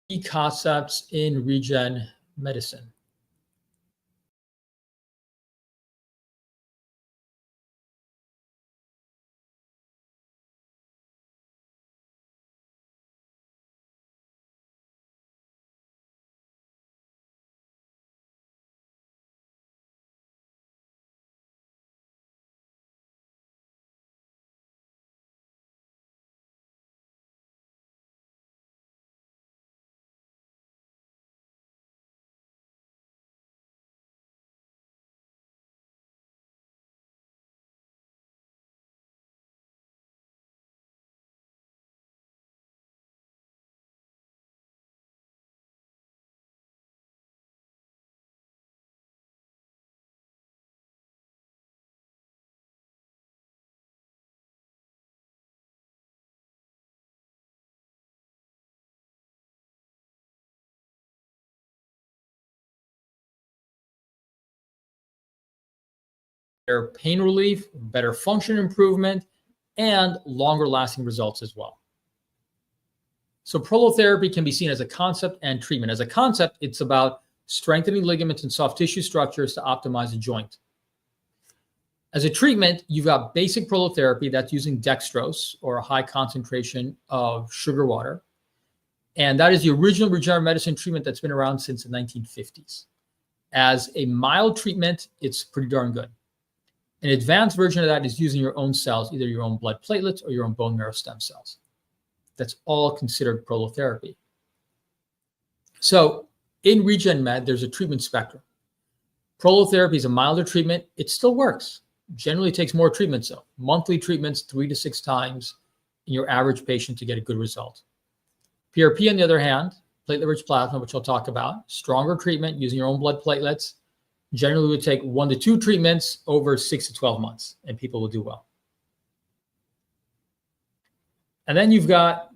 key concepts in regen medicine. Better pain relief, better function improvement, and longer lasting results as well. So prolotherapy can be seen as a concept and treatment. As a concept, it's about strengthening ligaments and soft tissue structures to optimize a joint. As a treatment, you've got basic prolotherapy that's using dextrose or a high concentration of sugar water. And that is the original regenerative medicine treatment that's been around since the 1950s. As a mild treatment, it's pretty darn good. An advanced version of that is using your own cells, either your own blood platelets or your own bone marrow stem cells. That's all considered prolotherapy. So in Regen Med, there's a treatment spectrum. Prolotherapy is a milder treatment. It still works. Generally takes more treatments though. Monthly treatments 3 to 6 times in your average patient to get a good result. PRP, on the other hand, platelet-rich plasma, which I'll talk about, stronger treatment using your own blood platelets, generally would take 1 to 2 treatments over 6 to 12 months, and people will do well. And then you've got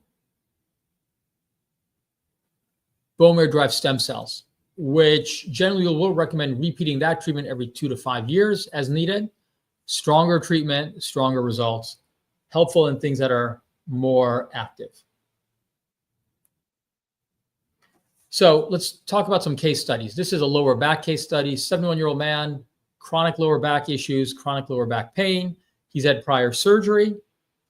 bone marrow-derived stem cells, which generally will recommend repeating that treatment every 2 to 5 years as needed. Stronger treatment, stronger results, helpful in things that are more active. So let's talk about some case studies. This is a lower back case study, 71-year-old man, chronic lower back issues, chronic lower back pain. He's had prior surgery,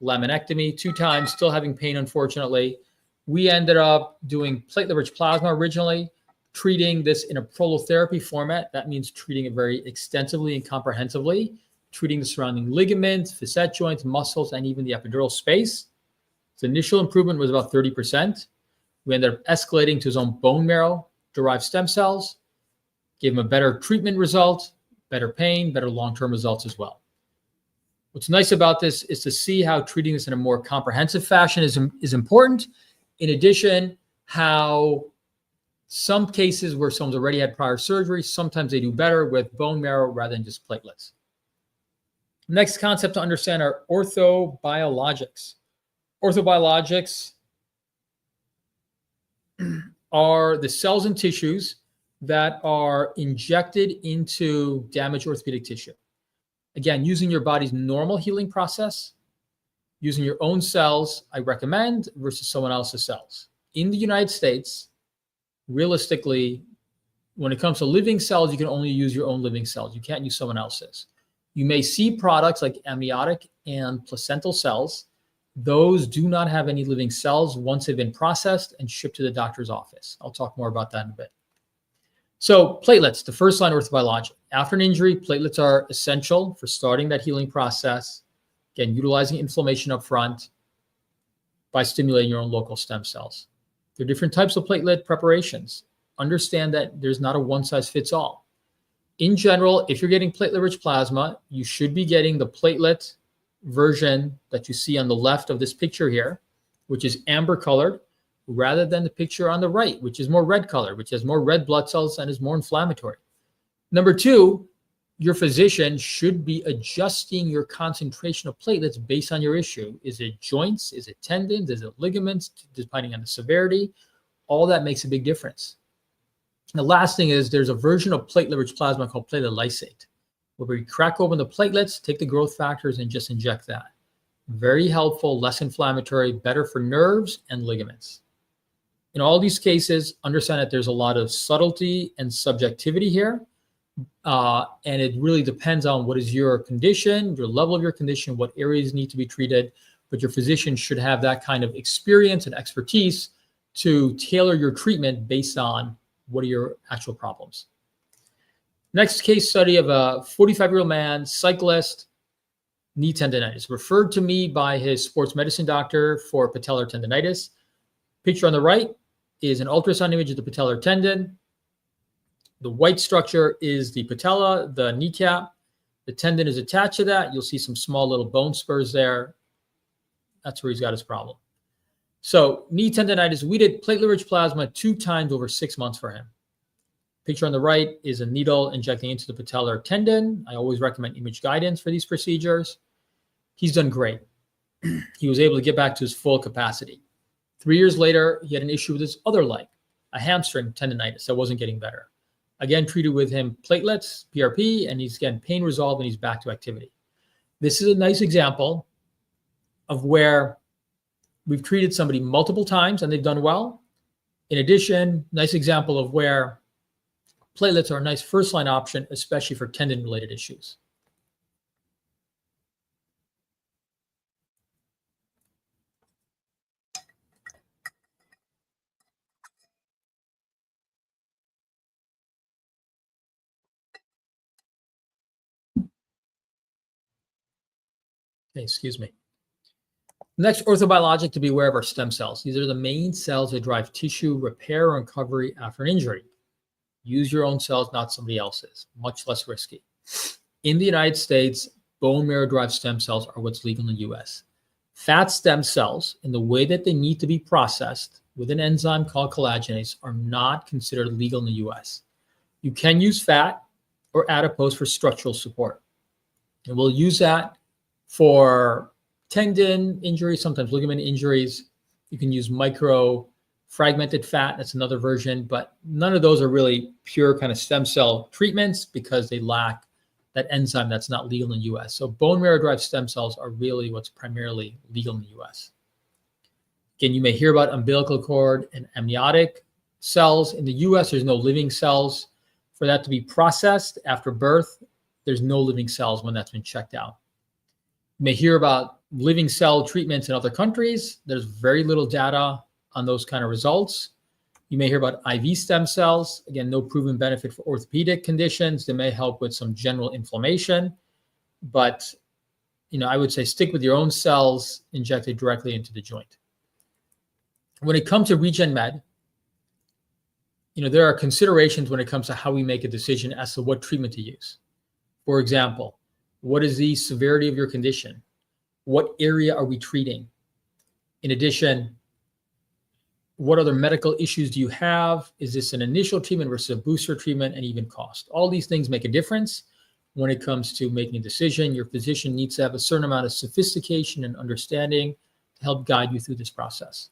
laminectomy 2 times, still having pain, unfortunately. We ended up doing platelet-rich plasma originally, treating this in a prolotherapy format. That means treating it very extensively and comprehensively, treating the surrounding ligaments, facet joints, muscles, and even the epidural space. His initial improvement was about 30%. We ended up escalating to his own bone marrow-derived stem cells, gave him a better treatment result, better pain, better long-term results as well. What's nice about this is to see how treating this in a more comprehensive fashion is important. In addition, how some cases where someone's already had prior surgery, sometimes they do better with bone marrow rather than just platelets. Next concept to understand are orthobiologics. Orthobiologics are the cells and tissues that are injected into damaged orthopedic tissue. Again, using your body's normal healing process, using your own cells, I recommend, versus someone else's cells. In the United States, realistically, when it comes to living cells, you can only use your own living cells. You can't use someone else's. You may see products like amniotic and placental cells. Those do not have any living cells once they've been processed and shipped to the doctor's office. I'll talk more about that in a bit. So platelets, the first line orthobiologic. After an injury, platelets are essential for starting that healing process. Again, utilizing inflammation up front by stimulating your own local stem cells. There are different types of platelet preparations. Understand that there's not a one-size-fits-all. In general, if you're getting platelet-rich plasma, you should be getting the platelet version that you see on the left of this picture here, which is amber colored, rather than the picture on the right, which is more red colored, which has more red blood cells and is more inflammatory. Number 2, your physician should be adjusting your concentration of platelets based on your issue. Is it joints? Is it tendons? Is it ligaments? Depending on the severity, all that makes a big difference. The last thing is there's a version of platelet-rich plasma called platelet lysate, where we crack open the platelets, take the growth factors, and just inject that. Very helpful, less inflammatory, better for nerves and ligaments. In all these cases, understand that there's a lot of subtlety and subjectivity here. And it really depends on what is your condition, your level of your condition, what areas need to be treated. But your physician should have that kind of experience and expertise to tailor your treatment based on what are your actual problems. Next case study of a 45-year-old man, cyclist, knee tendonitis, referred to me by his sports medicine doctor for patellar tendonitis. Picture on the right is an ultrasound image of the patellar tendon. The white structure is the patella, the kneecap. The tendon is attached to that. You'll see some small little bone spurs there. That's where he's got his problem. So knee tendonitis, we did platelet-rich plasma 2 times over 6 months for him. Picture on the right is a needle injecting into the patellar tendon. I always recommend image guidance for these procedures. He's done great. He was able to get back to his full capacity. 3 years later, he had an issue with his other leg, a hamstring tendonitis that wasn't getting better. Again, treated with him platelets, PRP, and he's again pain resolved and he's back to activity. This is a nice example of where we've treated somebody multiple times and they've done well. In addition, nice example of where platelets are a nice first-line option, especially for tendon-related issues. Okay, excuse me. Next, orthobiologic to be aware of are stem cells. These are the main cells that drive tissue repair and recovery after an injury. Use your own cells, not somebody else's. Much less risky. In the United States, bone marrow-derived stem cells are what's legal in the US. Fat stem cells, in the way that they need to be processed with an enzyme called collagenase, are not considered legal in the US. You can use fat or adipose for structural support. And we'll use that for tendon injuries, sometimes ligament injuries. You can use micro fragmented fat. That's another version, but none of those are really pure kind of stem cell treatments because they lack that enzyme that's not legal in the US. So bone marrow-derived stem cells are really what's primarily legal in the US. Again, you may hear about umbilical cord and amniotic cells. In the US, there's no living cells. For that to be processed after birth, there's no living cells when that's been checked out. You may hear about living cell treatments in other countries. There's very little data on those kind of results. You may hear about IV stem cells. Again, no proven benefit for orthopedic conditions. They may help with some general inflammation, but I would say stick with your own cells injected directly into the joint. When it comes to regen med, there are considerations when it comes to how we make a decision as to what treatment to use. For example, what is the severity of your condition? What area are we treating? In addition, what other medical issues do you have? Is this an initial treatment versus a booster treatment, and even cost? All these things make a difference when it comes to making a decision. Your physician needs to have a certain amount of sophistication and understanding to help guide you through this process.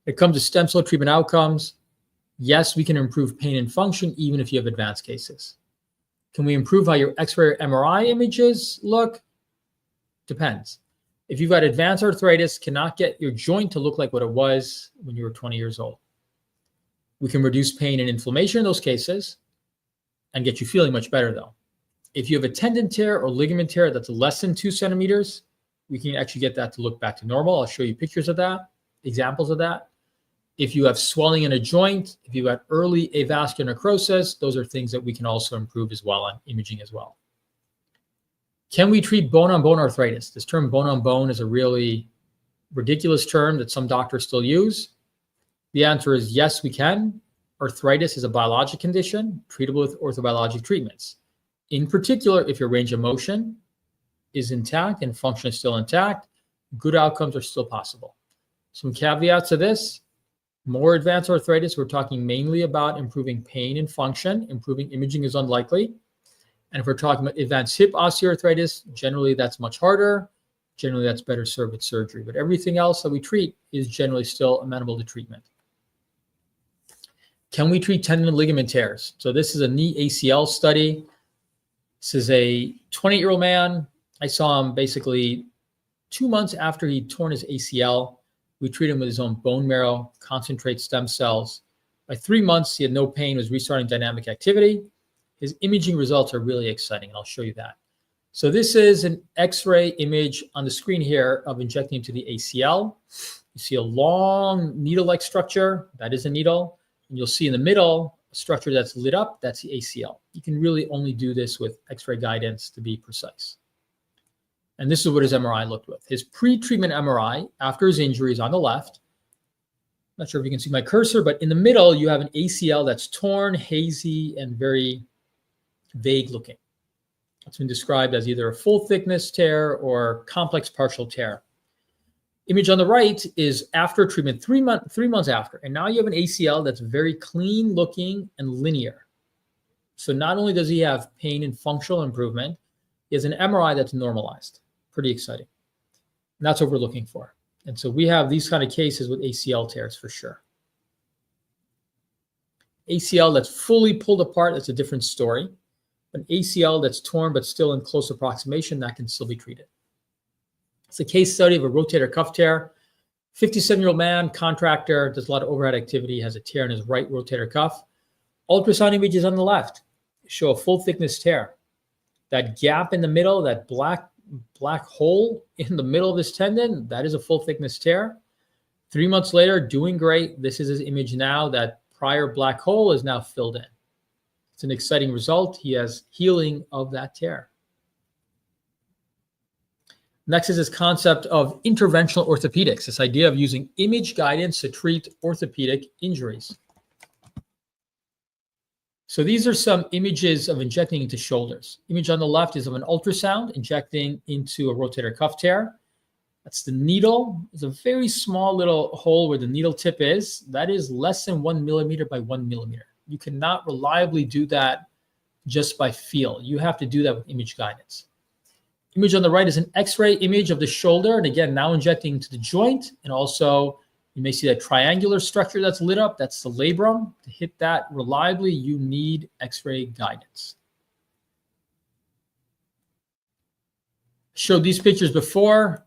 When it comes to stem cell treatment outcomes, yes, we can improve pain and function even if you have advanced cases. Can we improve how your X-ray or MRI images look? Depends. If you've got advanced arthritis, cannot get your joint to look like what it was when you were 20 years old. We can reduce pain and inflammation in those cases and get you feeling much better though. If you have a tendon tear or ligament tear that's less than 2 centimeters, we can actually get that to look back to normal. I'll show you pictures of that, examples of that. If you have swelling in a joint, if you've got early avascular necrosis, those are things that we can also improve as well on imaging as well. Can we treat bone-on-bone arthritis? This term bone-on-bone is a really ridiculous term that some doctors still use. The answer is yes, we can. Arthritis is a biologic condition treatable with orthobiologic treatments. In particular, if your range of motion is intact and function is still intact, good outcomes are still possible. Some caveats to this. More advanced arthritis, we're talking mainly about improving pain and function. Improving imaging is unlikely. And if we're talking about advanced hip osteoarthritis, generally that's much harder. Generally that's better served with surgery. But everything else that we treat is generally still amenable to treatment. Can we treat tendon and ligament tears? So this is a knee ACL study. This is a 20-year-old man. I saw him basically 2 months after he'd torn his ACL. We treated him with his own bone marrow, concentrate stem cells. By 3 months, he had no pain, was restarting dynamic activity. His imaging results are really exciting, and I'll show you that. So this is an X-ray image on the screen here of injecting into the ACL. You see a long needle-like structure. That is a needle. And you'll see in the middle a structure that's lit up. That's the ACL. You can really only do this with X-ray guidance to be precise. And this is what his MRI looked with. His pre-treatment MRI after his injury is on the left. Not sure if you can see my cursor, but in the middle, you have an ACL that's torn, hazy, and very vague looking. It's been described as either a full thickness tear or complex partial tear. Image on the right is after treatment, 3 months after. And now you have an ACL that's very clean looking and linear. So not only does he have pain and functional improvement, he has an MRI that's normalized. Pretty exciting. And that's what we're looking for. And so we have these kind of cases with ACL tears for sure. ACL that's fully pulled apart, that's a different story. An ACL that's torn but still in close approximation, that can still be treated. It's a case study of a rotator cuff tear. 57-year-old man, contractor, does a lot of overhead activity, has a tear in his right rotator cuff. Ultrasound images on the left show a full thickness tear. That gap in the middle, that black hole in the middle of this tendon, that is a full thickness tear. 3 months later, doing great. This is his image now. That prior black hole is now filled in. It's an exciting result. He has healing of that tear. Next is this concept of interventional orthopedics, this idea of using image guidance to treat orthopedic injuries. So these are some images of injecting into shoulders. Image on the left is of an ultrasound injecting into a rotator cuff tear. That's the needle. It's a very small little hole where the needle tip is. That is less than 1 millimeter by 1 millimeter. You cannot reliably do that just by feel. You have to do that with image guidance. Image on the right is an X-ray image of the shoulder. And again, now injecting into the joint. And also you may see that triangular structure that's lit up. That's the labrum. To hit that reliably, you need X-ray guidance. Showed these pictures before.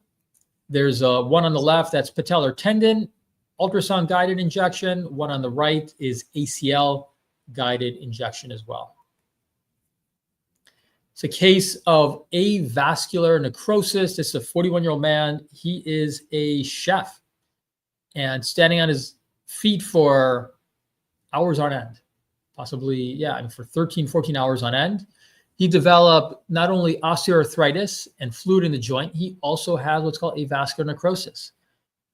There's one on the left, that's patellar tendon, ultrasound guided injection. One on the right is ACL guided injection as well. It's a case of avascular necrosis. This is a 41-year-old man. He is a chef and standing on his feet for hours on end, possibly, for 13, 14 hours on end. He developed not only osteoarthritis and fluid in the joint, he also has what's called avascular necrosis.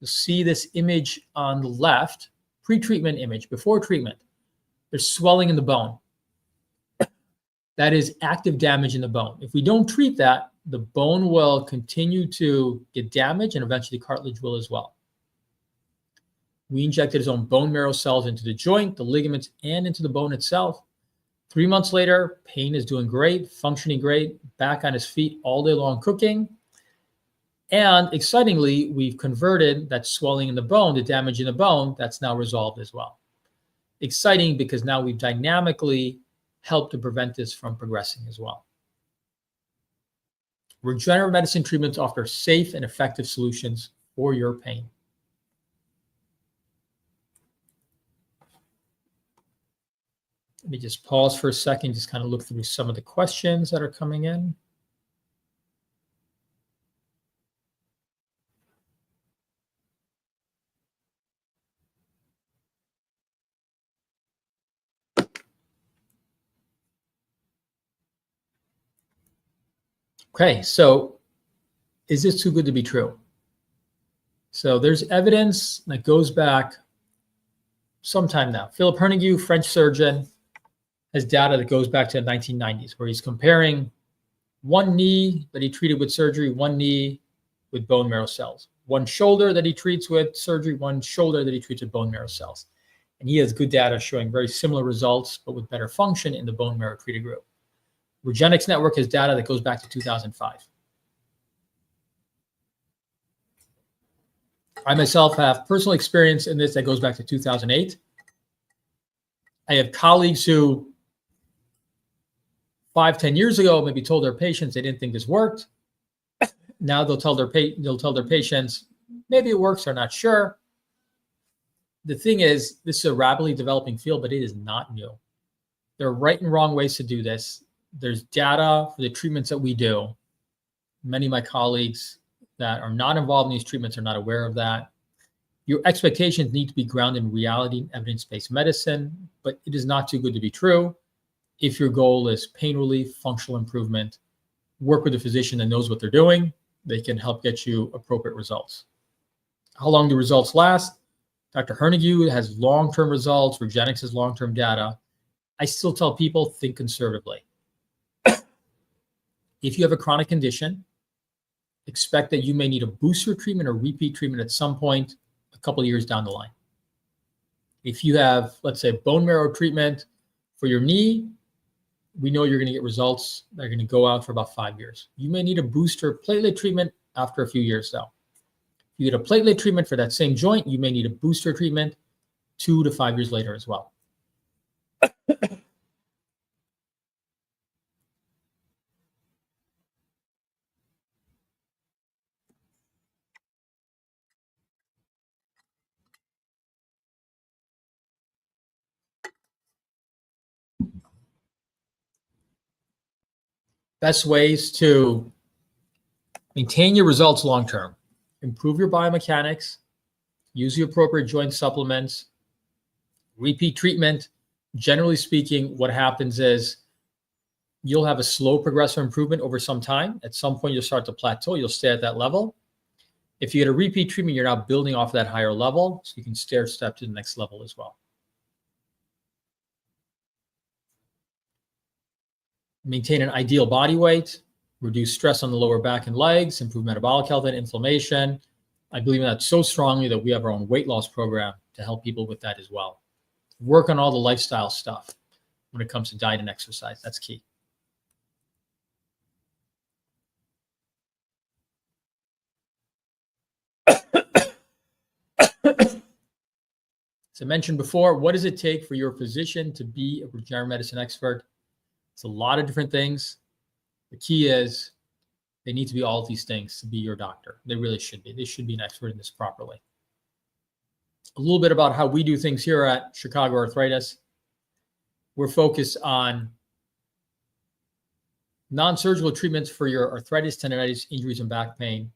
You'll see this image on the left, pre-treatment image, before treatment. There's swelling in the bone. That is active damage in the bone. If we don't treat that, the bone will continue to get damaged and eventually cartilage will as well. We injected his own bone marrow cells into the joint, the ligaments, and into the bone itself. 3 months later, pain is doing great, functioning great, back on his feet all day long cooking. And excitingly, we've converted that swelling in the bone, the damage in the bone, that's now resolved as well. Exciting because now we've dynamically helped to prevent this from progressing as well. Regenerative medicine treatments offer safe and effective solutions for your pain. Let me just pause for a second, just kind of look through some of the questions that are coming in. Okay, so is this too good to be true? So there's evidence that goes back some time now. Philip Hernigue, French surgeon, has data that goes back to the 1990s, where he's comparing one knee that he treated with surgery, one knee with bone marrow cells, one shoulder that he treats with surgery, one shoulder that he treats with bone marrow cells. And he has good data showing very similar results, but with better function in the bone marrow treated group. Regenix Network has data that goes back to 2005. I myself have personal experience in this that goes back to 2008. I have colleagues who 5-10 years ago maybe told their patients they didn't think this worked. Now they'll tell their patients Maybe it works, I'm not sure. The thing is, this is a rapidly developing field, but it is not new. There are right and wrong ways to do this. There's data for the treatments that we do. Many of my colleagues that are not involved in these treatments are not aware of that. Your expectations need to be grounded in reality and evidence-based medicine, but it is not too good to be true. If your goal is pain relief, functional improvement, work with a physician that knows what they're doing. They can help get you appropriate results. How long do results last? Dr. Hernigue has long-term results. Regenix has long-term data. I still tell people, think conservatively. If you have a chronic condition, expect that you may need a booster treatment or repeat treatment at some point a couple of years down the line. If you have, let's say, bone marrow treatment for your knee, we know you're going to get results that are going to go out for about 5 years. You may need a booster platelet treatment after a few years, though. If you get a platelet treatment for that same joint, you may need a booster treatment 2 to 5 years later as well. Best ways to maintain your results long-term: improve your biomechanics, use the appropriate joint supplements, repeat treatment. Generally speaking, what happens is you'll have a slow progressive improvement over some time. At some point, you'll start to plateau. You'll stay at that level. If you get a repeat treatment, you're now building off that higher level, so you can stair step to the next level as well. Maintain an ideal body weight, reduce stress on the lower back and legs, improve metabolic health and inflammation. I believe in that so strongly that we have our own weight loss program to help people with that as well. Work on all the lifestyle stuff when it comes to diet and exercise. That's key. As I mentioned before, what does it take for your physician to be a regenerative medicine expert? It's a lot of different things. The key is they need to be all of these things to be your doctor. They really should be. They should be an expert in this properly. A little bit about how we do things here at Chicago Arthritis. We're focused on non-surgical treatments for your arthritis, tendonitis, injuries, and back pain,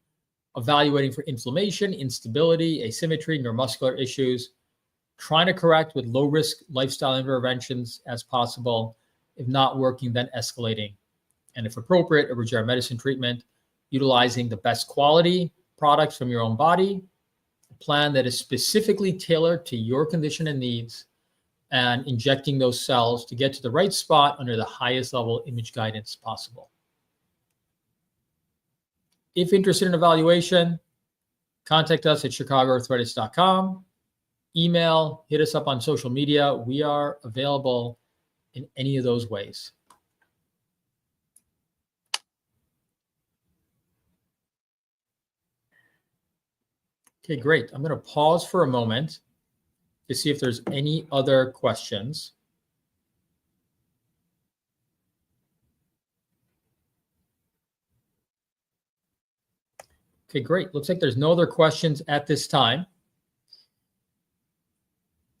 evaluating for inflammation, instability, asymmetry, neuromuscular issues, trying to correct with low-risk lifestyle interventions as possible. If not working, then escalating. And if appropriate, a regenerative medicine treatment, utilizing the best quality products from your own body, a plan that is specifically tailored to your condition and needs, and injecting those cells to get to the right spot under the highest level image guidance possible. If interested in evaluation, contact us at chicagoarthritis.com. Email, hit us up on social media. We are available in any of those ways. Okay, great. I'm going to pause for a moment to see if there's any other questions. Okay, great. Looks like there's no other questions at this time.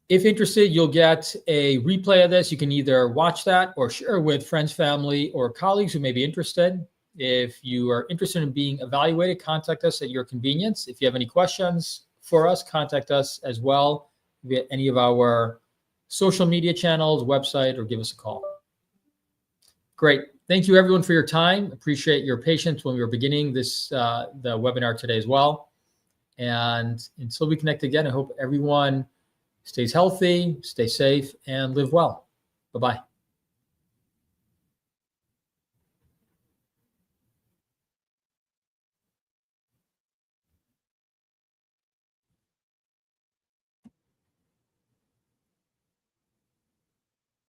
If interested, you'll get a replay of this. You can either watch that or share with friends, family, or colleagues who may be interested. If you are interested in being evaluated, contact us at your convenience. If you have any questions for us, contact us as well via any of our social media channels, website, or give us a call. Great. Thank you, everyone, for your time. Appreciate your patience when we were beginning this the webinar today as well. And until we connect again, I hope everyone stays healthy, stay safe, and live well. Bye-bye.